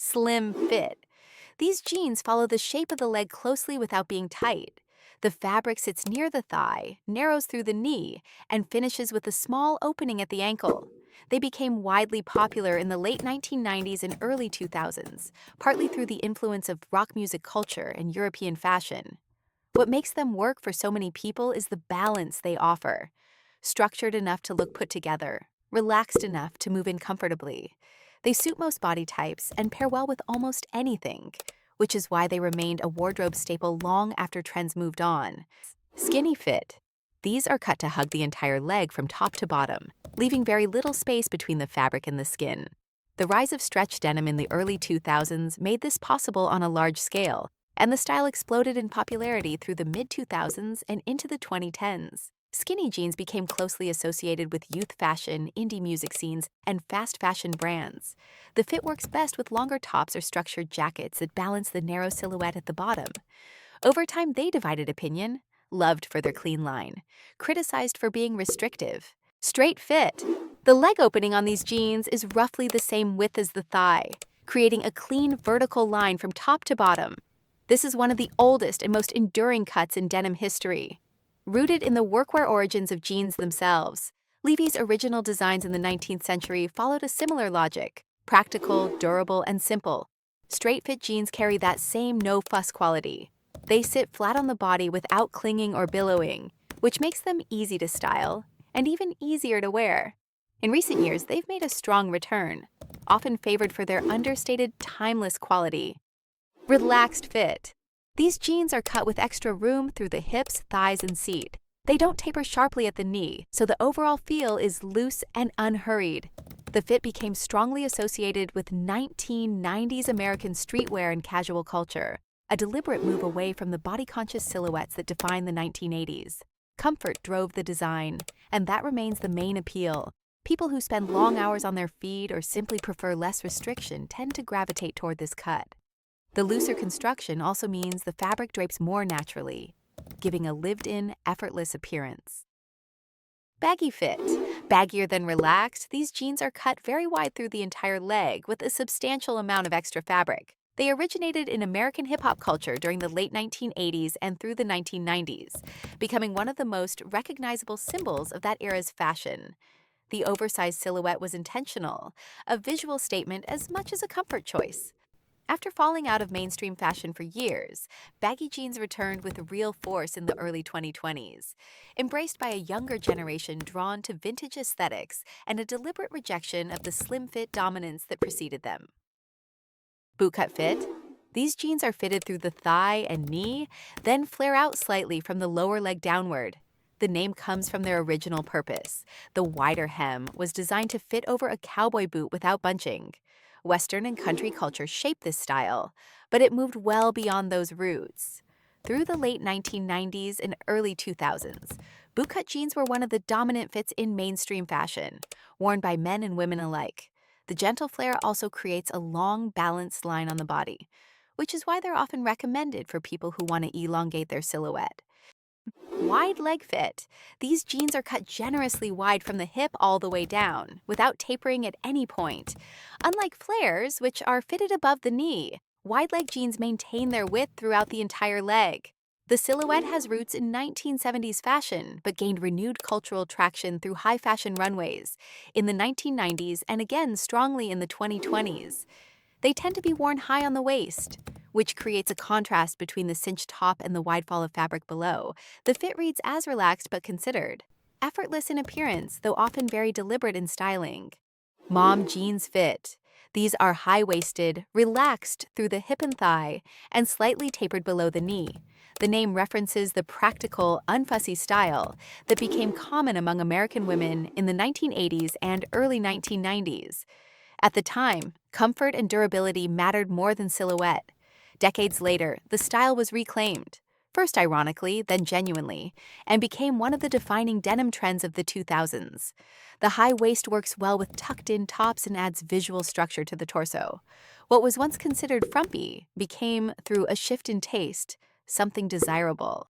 slim fit. These jeans follow the shape of the leg closely without being tight. The fabric sits near the thigh, narrows through the knee, and finishes with a small opening at the ankle. They became widely popular in the late 1990s and early 2000s, partly through the influence of rock music culture and European fashion. What makes them work for so many people is the balance they offer. Structured enough to look put together, relaxed enough to move in comfortably. They suit most body types and pair well with almost anything, which is why they remained a wardrobe staple long after trends moved on. Skinny fit. These are cut to hug the entire leg from top to bottom, leaving very little space between the fabric and the skin. The rise of stretch denim in the early 2000s made this possible on a large scale, and the style exploded in popularity through the mid-2000s and into the 2010s. Skinny jeans became closely associated with youth fashion, indie music scenes, and fast fashion brands. The fit works best with longer tops or structured jackets that balance the narrow silhouette at the bottom. Over time, they divided opinion. Loved for their clean line, criticized for being restrictive. Straight fit. The leg opening on these jeans is roughly the same width as the thigh, creating a clean vertical line from top to bottom. This is one of the oldest and most enduring cuts in denim history. Rooted in the workwear origins of jeans themselves, Levi's original designs in the 19th century followed a similar logic: practical, durable, and simple. Straight-fit jeans carry that same no-fuss quality. They sit flat on the body without clinging or billowing, which makes them easy to style and even easier to wear. In recent years, they've made a strong return, often favored for their understated, timeless quality. Relaxed fit. These jeans are cut with extra room through the hips, thighs, and seat. They don't taper sharply at the knee, so the overall feel is loose and unhurried. The fit became strongly associated with 1990s American streetwear and casual culture, a deliberate move away from the body-conscious silhouettes that defined the 1980s. Comfort drove the design, and that remains the main appeal. People who spend long hours on their feet or simply prefer less restriction tend to gravitate toward this cut. The looser construction also means the fabric drapes more naturally, giving a lived-in, effortless appearance. Baggy fit. Baggier than relaxed, these jeans are cut very wide through the entire leg with a substantial amount of extra fabric. They originated in American hip-hop culture during the late 1980s and through the 1990s, becoming one of the most recognizable symbols of that era's fashion. The oversized silhouette was intentional, a visual statement as much as a comfort choice. After falling out of mainstream fashion for years, baggy jeans returned with real force in the early 2020s, embraced by a younger generation drawn to vintage aesthetics and a deliberate rejection of the slim-fit dominance that preceded them. Bootcut fit. These jeans are fitted through the thigh and knee, then flare out slightly from the lower leg downward. The name comes from their original purpose. The wider hem was designed to fit over a cowboy boot without bunching. Western and country culture shaped this style, but it moved well beyond those roots. Through the late 1990s and early 2000s, bootcut jeans were one of the dominant fits in mainstream fashion, worn by men and women alike. The gentle flare also creates a long, balanced line on the body, which is why they're often recommended for people who want to elongate their silhouette. Wide leg fit. These jeans are cut generously wide from the hip all the way down, without tapering at any point. Unlike flares, which are fitted above the knee, wide leg jeans maintain their width throughout the entire leg. The silhouette has roots in 1970s fashion, but gained renewed cultural traction through high fashion runways in the 1990s and again strongly in the 2020s. They tend to be worn high on the waist, which creates a contrast between the cinched top and the wide fall of fabric below. The fit reads as relaxed but considered, effortless in appearance, though often very deliberate in styling. Mom jeans fit. These are high-waisted, relaxed through the hip and thigh, and slightly tapered below the knee. The name references the practical, unfussy style that became common among American women in the 1980s and early 1990s. At the time, comfort and durability mattered more than silhouette. Decades later, the style was reclaimed, first ironically, then genuinely, and became one of the defining denim trends of the 2000s. The high waist works well with tucked-in tops and adds visual structure to the torso. What was once considered frumpy became, through a shift in taste, something desirable.